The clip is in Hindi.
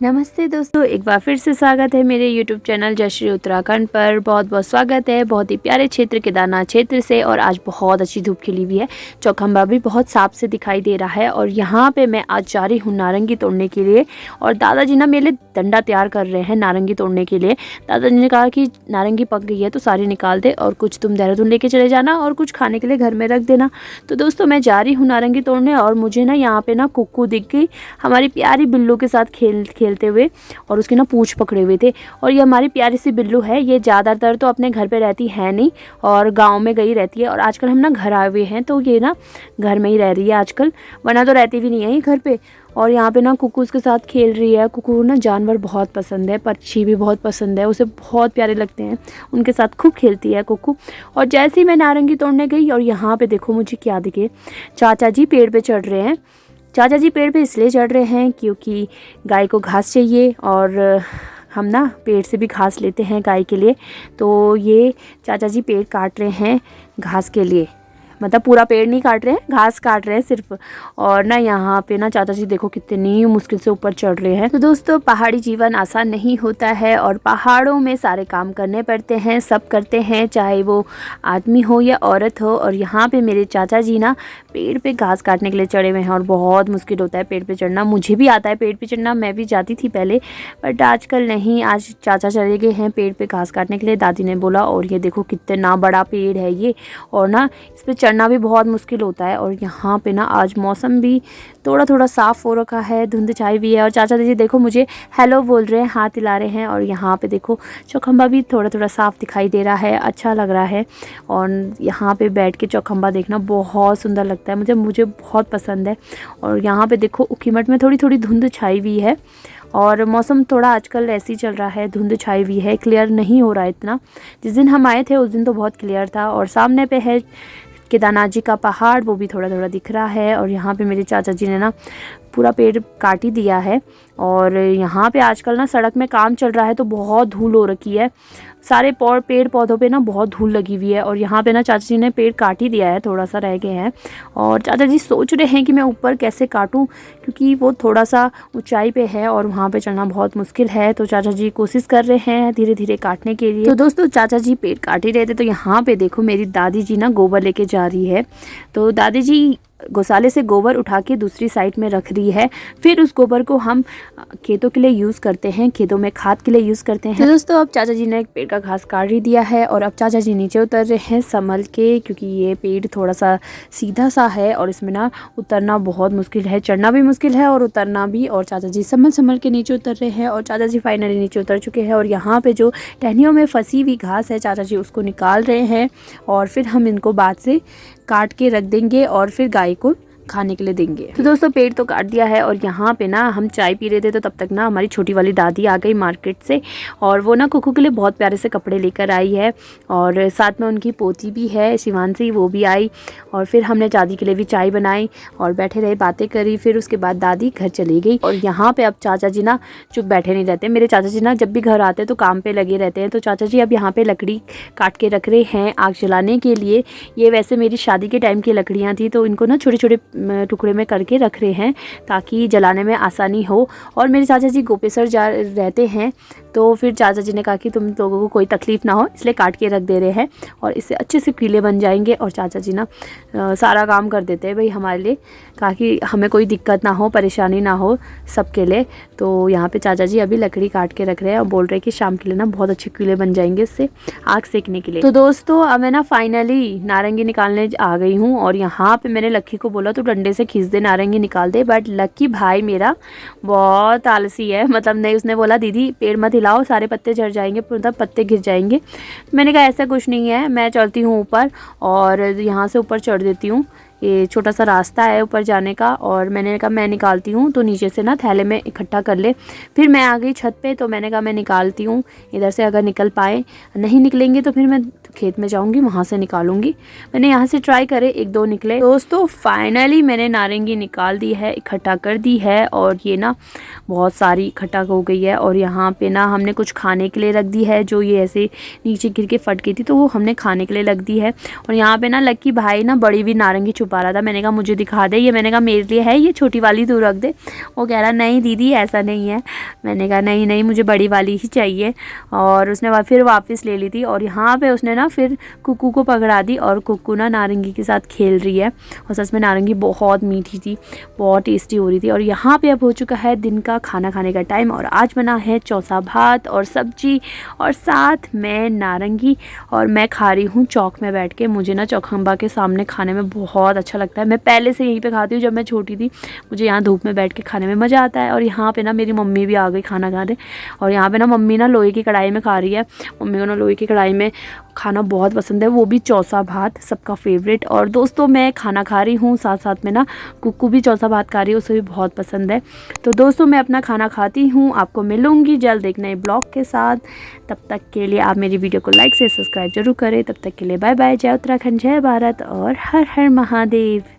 नमस्ते दोस्तों, एक बार फिर से स्वागत है मेरे YouTube चैनल जय श्री उत्तराखंड पर। बहुत बहुत स्वागत है। बहुत ही प्यारे क्षेत्र केदारनाथ क्षेत्र से। और आज बहुत अच्छी धूप खिली हुई है। चौखंबा भी बहुत साफ से दिखाई दे रहा है। और यहाँ पे मैं आज जा रही हूँ नारंगी तोड़ने के लिए। और दादाजी ना मेरे लिए डंडा तैयार कर रहे हैं नारंगी तोड़ने के लिए। दादाजी ने कहा कि नारंगी पक गई है तो सारी निकाल दे और कुछ तुम देहरादून लेके चले जाना और कुछ खाने के लिए घर में रख देना। तो दोस्तों मैं जा रही हूँ नारंगी तोड़ने। और मुझे ना यहाँ पे ना कुक्कू दिख गई, हमारी प्यारी बिल्लू के साथ खेलते हुए। और उसकी ना पूंछ पकड़े हुए थे। और ये हमारी प्यारी सी बिल्लू है। ये ज़्यादातर तो अपने घर पे रहती है नहीं और गांव में गई रहती है। और आजकल हम ना घर आए हुए हैं तो ये ना घर में ही रह रही है आजकल, वरना तो रहती भी नहीं है ये घर पे। और यहाँ पे ना कुक्कू उसके साथ खेल रही है। कुक्कू ना जानवर बहुत पसंद है, पक्षी भी बहुत पसंद है, उसे बहुत प्यारे लगते हैं, उनके साथ खूब खेलती है कुक्कू। और जैसे ही मैं नारंगी तोड़ने गई और यहाँ पे देखो मुझे क्या दिखे, चाचा जी पेड़ पे चढ़ रहे हैं। चाचा जी पेड़ पे इसलिए चढ़ रहे हैं क्योंकि गाय को घास चाहिए और हम ना पेड़ से भी घास लेते हैं गाय के लिए। तो ये चाचा जी पेड़ काट रहे हैं घास के लिए, मतलब पूरा पेड़ नहीं काट रहे हैं, घास काट रहे हैं सिर्फ। और ना यहाँ पे ना चाचा जी देखो कितनी मुश्किल से ऊपर चढ़ रहे हैं। तो दोस्तों पहाड़ी जीवन आसान नहीं होता है और पहाड़ों में सारे काम करने पड़ते हैं, सब करते हैं, चाहे वो आदमी हो या औरत हो। और यहाँ पे मेरे चाचा जी ना पेड़ पे घास काटने के लिए चढ़े हुए हैं और बहुत मुश्किल होता है पेड़ पे चढ़ना। मुझे भी आता है पेड़ पे चढ़ना, मैं भी जाती थी पहले, बट आजकल नहीं। आज चाचा चले गए हैं पेड़ पे घास काटने के लिए, दादी ने बोला। और ये देखो कितना बड़ा पेड़ है ये, और ना इस पर चढ़ना भी बहुत मुश्किल होता है। और यहाँ पे ना आज मौसम भी थोड़ा थोड़ा साफ़ हो रखा है, धुंध छाई हुई है। और चाचा जी देखो मुझे हेलो बोल रहे हैं, हाथ हिला रहे हैं। और यहाँ पे देखो चौखंबा भी थोड़ा थोड़ा साफ़ दिखाई दे रहा है, अच्छा लग रहा है। और यहाँ पे बैठ के चौखंबा देखना बहुत सुंदर लगता है, मुझे बहुत पसंद है। और यहाँ पे देखो उखीमठ में थोड़ी थोड़ी धुंध छाई हुई है और मौसम थोड़ा आजकल ऐसे ही चल रहा है, धुंध छाई हुई है, क्लियर नहीं हो रहा है इतना। जिस दिन हम आए थे उस दिन तो बहुत क्लियर था। और सामने पे है केदारनाथ जी का पहाड़, वो भी थोड़ा थोड़ा दिख रहा है। और यहाँ पे मेरे चाचा जी ने ना पूरा पेड़ काट ही दिया है। और यहाँ पे आजकल ना सड़क में काम चल रहा है तो बहुत धूल हो रखी है, सारे पेड़ पौधों पे ना बहुत धूल लगी हुई है। और यहाँ पे ना चाचा जी ने पेड़ काट ही दिया है, थोड़ा सा रह गए हैं। और चाचा जी सोच रहे हैं कि मैं ऊपर कैसे काटूं, क्योंकि वो थोड़ा सा ऊंचाई पे है और वहाँ पे चढ़ना बहुत मुश्किल है। तो चाचा जी कोशिश कर रहे हैं धीरे धीरे काटने के लिए। तो दोस्तों चाचा जी पेड़ काट ही रहे थे तो यहाँ पे देखो मेरी दादी जी ना गोबर लेके जा रही है। तो दादी जी गौशाले से गोबर उठा के दूसरी साइड में रख रही है। फिर उस गोबर को हम खेतों के लिए यूज़ करते हैं, खेतों में खाद के लिए यूज़ करते हैं। तो दोस्तों अब चाचा जी ने एक पेड़ का घास काट ही दिया है और अब चाचा जी नीचे उतर रहे हैं संभल के, क्योंकि ये पेड़ थोड़ा सा सीधा सा है और इसमें ना उतरना बहुत मुश्किल है, चढ़ना भी मुश्किल है और उतरना भी। और चाचा जी संभल के नीचे उतर रहे हैं और चाचा जी फाइनली नीचे उतर चुके हैं। और यहाँ पर जो टहनियों में फंसी हुई घास है चाचा जी उसको निकाल रहे हैं और फिर हम इनको बाद से काट के रख देंगे और फिर गाय को खाने के लिए देंगे। तो दोस्तों पेड़ तो काट दिया है और यहाँ पे ना हम चाय पी रहे थे तो तब तक ना हमारी छोटी वाली दादी आ गई मार्केट से। और वो ना कुक्कू के लिए बहुत प्यारे से कपड़े लेकर आई है और साथ में उनकी पोती भी है शिवांशी, वो भी आई। और फिर हमने दादी के लिए भी चाय बनाई और बैठे रहे, बातें करी। फिर उसके बाद दादी घर चली गई। और यहाँ पे अब चाचा जी ना चुप बैठे नहीं रहते। मेरे चाचा जी ना जब भी घर आते तो काम पे लगे रहते हैं। तो चाचा जी अब यहाँ पे लकड़ी काट के रख रहे हैं आग जलाने के लिए। ये वैसे मेरी शादी के टाइम की लकड़ियाँ थी तो इनको ना छोटे छोटे टुकड़े में करके रख रहे हैं ताकि जलाने में आसानी हो। और मेरे चाचा जी गोपेसर जा रहते हैं तो फिर चाचा जी ने कहा कि तुम लोगों को कोई तकलीफ़ ना हो इसलिए काट के रख दे रहे हैं और इससे अच्छे से पीले बन जाएंगे। और चाचा जी ना सारा काम कर देते हैं भाई हमारे लिए, कहा कि हमें कोई दिक्कत ना हो, परेशानी ना हो सबके लिए। तो यहाँ पे चाचा जी अभी लकड़ी काट के रख रहे हैं और बोल रहे हैं कि शाम के लिए ना बहुत अच्छे पीले बन जाएंगे इससे आग सेकने के लिए। तो दोस्तों अब मैं ना फाइनली नारंगी निकालने आ गई हूँ। और यहाँ पे मैंने लक्की को बोला तो डंडे से खींच दे, नारंगी निकाल दे, बट लक्की भाई मेरा बहुत आलसी है। मतलब नहीं, उसने बोला दीदी पेड़ मत हिलाओ, सारे पत्ते झड़ जाएंगे, मतलब पत्ते गिर जाएंगे। मैंने कहा ऐसा कुछ नहीं है, मैं चलती हूँ ऊपर और यहाँ से ऊपर चढ़ देती हूँ, ये छोटा सा रास्ता है ऊपर जाने का। और मैंने कहा मैं निकालती हूँ, तो नीचे से ना थैले में इकट्ठा कर ले। फिर मैं आ गई छत पे तो मैंने कहा मैं निकालती हूँ इधर से, अगर निकल पाए, नहीं निकलेंगे तो फिर मैं तो खेत में जाऊँगी, वहाँ से निकालूँगी। मैंने यहाँ से ट्राई करे, 1-2 निकले। दोस्तों फाइनली मैंने नारंगी निकाल दी है, इकट्ठा कर दी है और ये ना बहुत सारी इकट्ठा हो गई है। और यहाँ पे ना हमने कुछ खाने के लिए रख दी है, जो ये ऐसे नीचे गिर के फट गई थी तो वो हमने खाने के लिए रख दी है। और यहाँ पे ना लक्की भाई ना बड़ी हुई नारंगी छुपा रहा था। मैंने कहा मुझे दिखा दे, ये मैंने कहा मेरे लिए है, ये छोटी वाली तू रख दे। वो कह रहा नहीं दीदी ऐसा नहीं है। मैंने कहा नहीं नहीं मुझे बड़ी वाली ही चाहिए। और उसने फिर वापस ले ली थी। और यहाँ पे उसने ना फिर कुक्कू को पकड़ा दी और कुक्कू ना नारंगी के साथ खेल रही है। और सच में नारंगी बहुत मीठी थी, बहुत टेस्टी हो रही थी। और यहाँ पे अब हो चुका है दिन का खाना खाने का टाइम और आज बना है चौसा भात और सब्जी और साथ में नारंगी। और मैं खा रही हूँ चौक में बैठ के। मुझे ना चौखंबा के सामने खाने में बहुत अच्छा लगता है। मैं पहले से यहीं पे खाती हूँ, जब मैं छोटी थी मुझे यहाँ धूप में बैठ के खाने में मज़ा आता है। और यहाँ पे ना मेरी मम्मी भी आ गई खाना खाने। और यहाँ पे ना मम्मी ना लोहे की कढ़ाई में खा रही है। मम्मी को ना लोहे की कढ़ाई में खाना बहुत पसंद है, वो भी चौसा भात, सबका फेवरेट। और दोस्तों मैं खाना खा रही हूँ, साथ साथ में ना कुक्कू भी चौसा भात खा रही है, उसे भी बहुत पसंद है। तो दोस्तों मैं अपना खाना खाती हूँ, आपको मिलूँगी जल्द एक नए ब्लॉग के साथ। तब तक के लिए आप मेरी वीडियो को लाइक से सब्सक्राइब जरूर करें। तब तक के लिए बाय बाय, जय उत्तराखंड, जय भारत और हर हर महादेव।